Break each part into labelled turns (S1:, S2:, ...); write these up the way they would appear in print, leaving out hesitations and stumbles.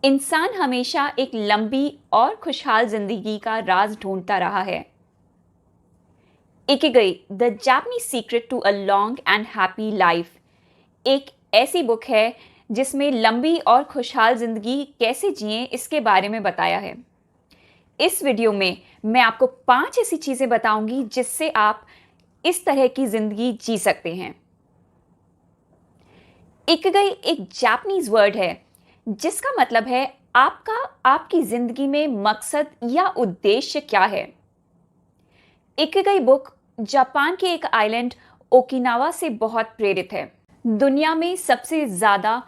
S1: इंसान हमेशा एक लंबी और खुशहाल जिंदगी का राज ढूंढता रहा है। Ikigai the Japanese secret to a long and happy life एक ऐसी बुक है जिसमें लंबी और खुशहाल जिंदगी कैसे जिएं इसके बारे में बताया है। इस वीडियो में मैं आपको 5 ऐसी चीजें बताऊंगी जिससे आप इस तरह की जिंदगी जी सकते हैं। इकिगाई एक जापानीज वर्ड है जिसका मतलब है आपकी जिंदगी में मकसद या उद्देश्य क्या है। इकिगाई बुक जापान के एक आइलैंड ओकिनावा से बहुत प्रेरित है। दुनिया में सबसे ज्यादा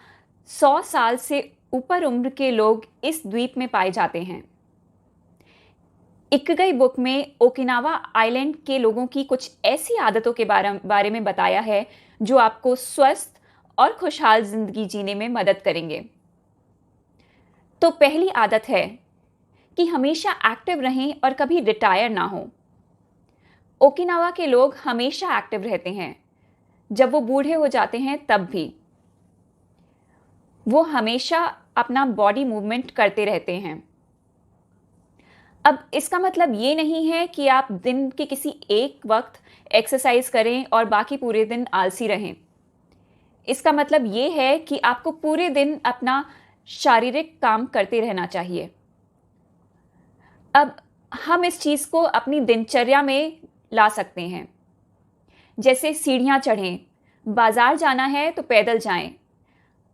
S1: 100 साल से ऊपर उम्र के लोग इस द्वीप में पाए जाते हैं। इकिगाई बुक में ओकिनावा आइलैंड के लोगों की कुछ ऐसी आदतों के बारे में बताया है जो आपको स्वस्थ और खुशहाल जिंदगी जीने में मदद करेंगे। तो पहली आदत है कि हमेशा एक्टिव रहें और कभी रिटायर ना हो। ओकिनावा के लोग हमेशा एक्टिव रहते हैं, जब वो बूढ़े हो जाते हैं तब भी वो हमेशा अपना बॉडी मूवमेंट करते रहते हैं। अब इसका मतलब ये नहीं है कि आप दिन के किसी एक वक्त एक्सरसाइज करें और बाकी पूरे दिन आलसी रहें। इसका मतलब ये है कि आपको पूरे दिन अपना शारीरिक काम करते रहना चाहिए। अब हम इस चीज को अपनी दिनचर्या में ला सकते हैं, जैसे सीढ़ियां चढ़ें, बाजार जाना है तो पैदल जाएं।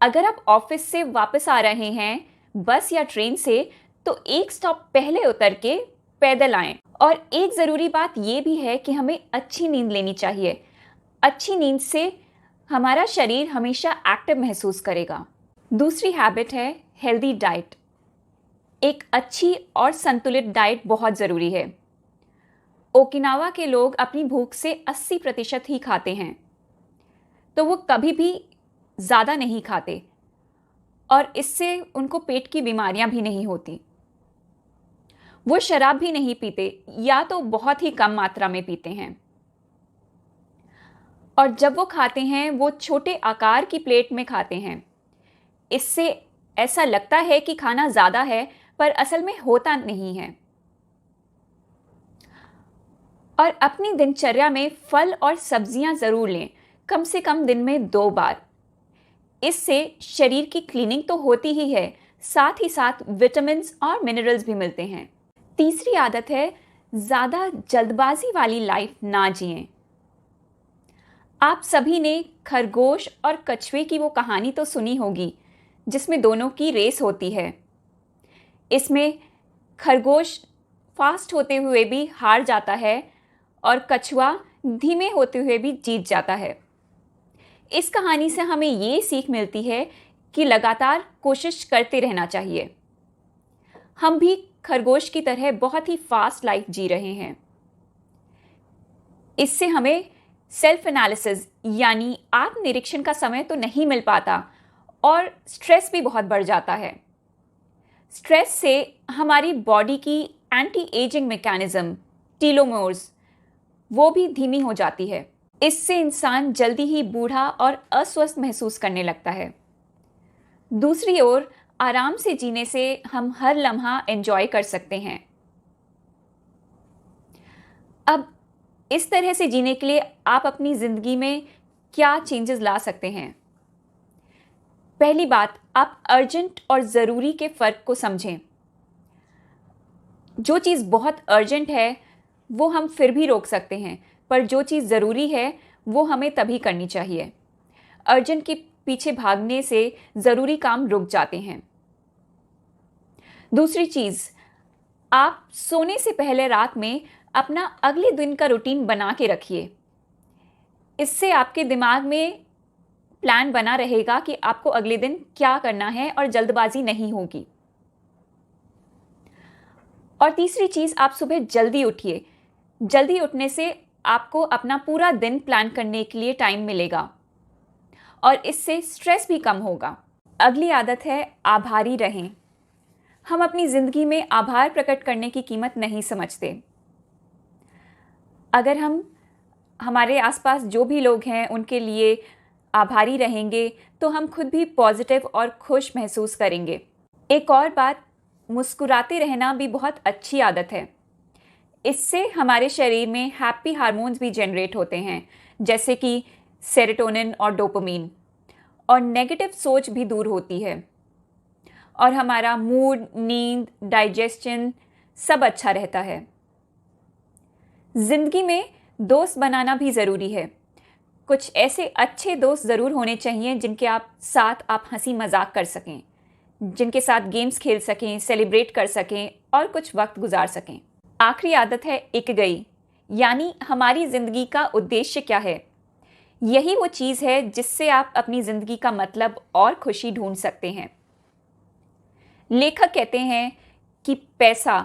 S1: अगर आप ऑफिस से वापस आ रहे हैं बस या ट्रेन से, तो एक स्टॉप पहले उतर के पैदल आएं। और एक जरूरी बात यह भी है कि हमें अच्छी नींद लेनी चाहिए। अच्छी नींद से हमारा शरीर हमेशा एक्टिव महसूस करेगा। दूसरी हैबिट है हेल्दी डाइट। एक अच्छी और संतुलित डाइट बहुत ज़रूरी है। ओकिनावा के लोग अपनी भूख से 80% ही खाते हैं, तो वो कभी भी ज़्यादा नहीं खाते और इससे उनको पेट की बीमारियां भी नहीं होती। वो शराब भी नहीं पीते या तो बहुत ही कम मात्रा में पीते हैं, और जब वो खाते हैं वो छोटे आकार की प्लेट में खाते हैं। इससे ऐसा लगता है कि खाना ज्यादा है, पर असल में होता नहीं है। और अपनी दिनचर्या में फल और सब्जियां जरूर लें, कम से कम दिन में 2 बार। इससे शरीर की क्लीनिंग तो होती ही है, साथ ही साथ विटामिन और मिनरल्स भी मिलते हैं। तीसरी आदत है ज्यादा जल्दबाजी वाली लाइफ ना जिएं। आप सभी ने खरगोश और कछुए की वो कहानी तो सुनी होगी जिसमें दोनों की रेस होती है। इसमें खरगोश फास्ट होते हुए भी हार जाता है और कछुआ धीमे होते हुए भी जीत जाता है। इस कहानी से हमें ये सीख मिलती है कि लगातार कोशिश करते रहना चाहिए। हम भी खरगोश की तरह बहुत ही फास्ट लाइफ जी रहे हैं। इससे हमें सेल्फ एनालिसिस यानी आत्मनिरीक्षण का समय तो नहीं मिल पाता और स्ट्रेस भी बहुत बढ़ जाता है। स्ट्रेस से हमारी बॉडी की एंटी एजिंग मैकेनिज्म टीलोमेर्स वो भी धीमी हो जाती है। इससे इंसान जल्दी ही बूढ़ा और अस्वस्थ महसूस करने लगता है। दूसरी ओर आराम से जीने से हम हर लम्हा एंजॉय कर सकते हैं। अब इस तरह से जीने के लिए आप अपनी जिंदगी में क्या चेंजेस ला सकते हैं? पहली बात, आप अर्जेंट और ज़रूरी के फ़र्क को समझें। जो चीज़ बहुत अर्जेंट है वो हम फिर भी रोक सकते हैं, पर जो चीज़ ज़रूरी है वो हमें तभी करनी चाहिए। अर्जेंट के पीछे भागने से ज़रूरी काम रुक जाते हैं। दूसरी चीज़, आप सोने से पहले रात में अपना अगले दिन का रूटीन बना के रखिए। इससे आपके दिमाग में प्लान बना रहेगा कि आपको अगले दिन क्या करना है और जल्दबाजी नहीं होगी। और तीसरी चीज, आप सुबह जल्दी उठिए। जल्दी उठने से आपको अपना पूरा दिन प्लान करने के लिए टाइम मिलेगा और इससे स्ट्रेस भी कम होगा। अगली आदत है आभारी रहें। हम अपनी जिंदगी में आभार प्रकट करने की कीमत नहीं समझते। अगर हम हमारे आसपास जो भी लोग हैं उनके लिए आभारी रहेंगे तो हम खुद भी पॉजिटिव और खुश महसूस करेंगे। एक और बात, मुस्कुराते रहना भी बहुत अच्छी आदत है। इससे हमारे शरीर में हैप्पी हार्मोन्स भी जनरेट होते हैं, जैसे कि सेरोटोनिन और डोपामीन, और नेगेटिव सोच भी दूर होती है और हमारा मूड, नींद, डाइजेशन सब अच्छा रहता है। जिंदगी में दोस्त बनाना भी ज़रूरी है। कुछ ऐसे अच्छे दोस्त ज़रूर होने चाहिए जिनके साथ आप हंसी मजाक कर सकें, जिनके साथ गेम्स खेल सकें, सेलिब्रेट कर सकें और कुछ वक्त गुजार सकें। आखिरी आदत है इकिगाई, यानी हमारी ज़िंदगी का उद्देश्य क्या है। यही वो चीज़ है जिससे आप अपनी ज़िंदगी का मतलब और खुशी ढूंढ सकते हैं। लेखक कहते हैं कि पैसा,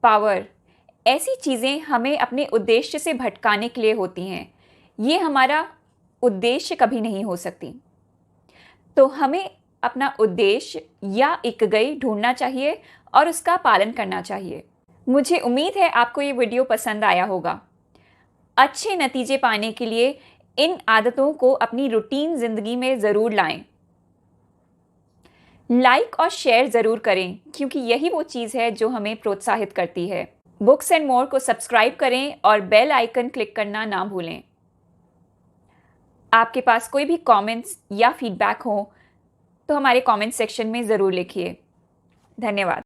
S1: पावर, ऐसी चीज़ें हमें अपने उद्देश्य से भटकाने के लिए होती हैं। ये हमारा उद्देश्य कभी नहीं हो सकती। तो हमें अपना उद्देश्य या इकिगाई ढूंढना चाहिए और उसका पालन करना चाहिए। मुझे उम्मीद है आपको ये वीडियो पसंद आया होगा। अच्छे नतीजे पाने के लिए इन आदतों को अपनी रूटीन ज़िंदगी में ज़रूर लाएं। लाइक और शेयर ज़रूर करें, क्योंकि यही वो चीज़ है जो हमें प्रोत्साहित करती है। बुक्स एंड मोर को सब्सक्राइब करें और बेल आइकन क्लिक करना ना भूलें। आपके पास कोई भी कमेंट्स या फीडबैक हो तो हमारे कमेंट सेक्शन में ज़रूर लिखिए। धन्यवाद।